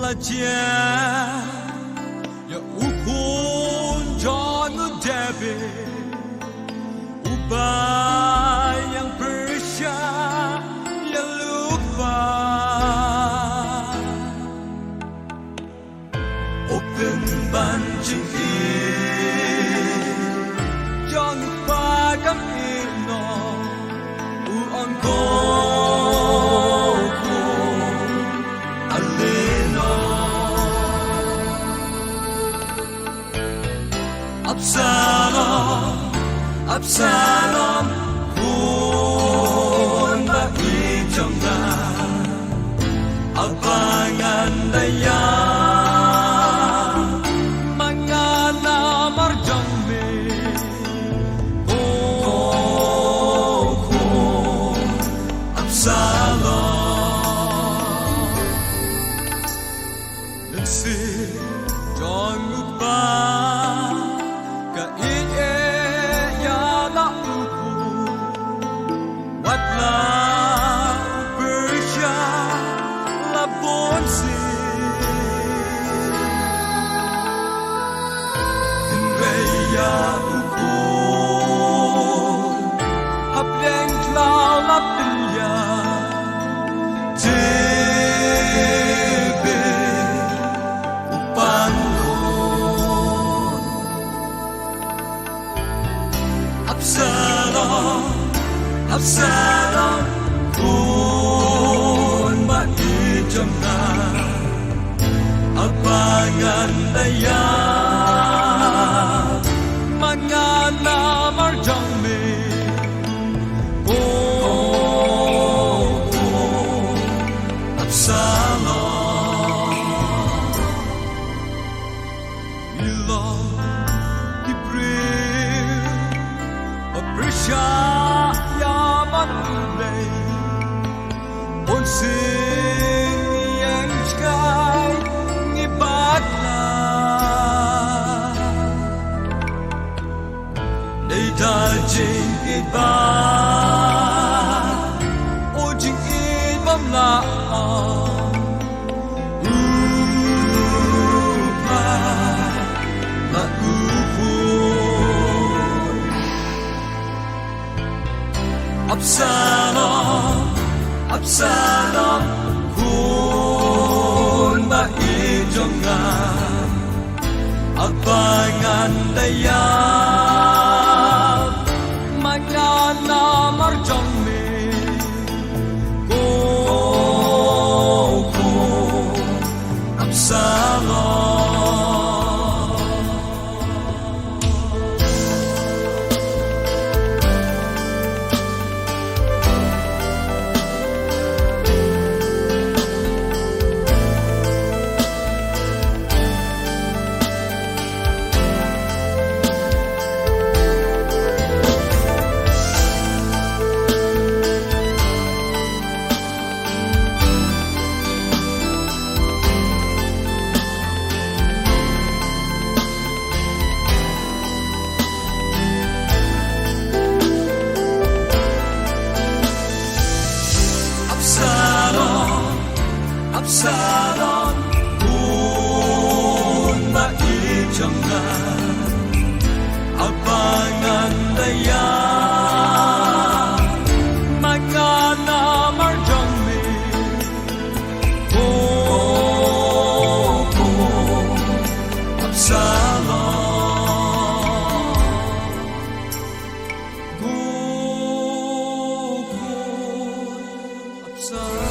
la chia ya ukun jonu debe ubay yang bersya ya lupa open banjing jonu pagam ino uon ko Absalom kun maijong na abangan daya mga namarjong me Absalom nagsir jong upa Absalom kun maijong na abangan daya mga namarjong me Absalom ilang Gibril appreciate on sing yang sky ngibat na nei dajing iba o jing ibam na Absalom kun maijong nga abangan daya mga namarjong me Absalom Absalom kun maijong na abangan daya mga namarjong me Absalom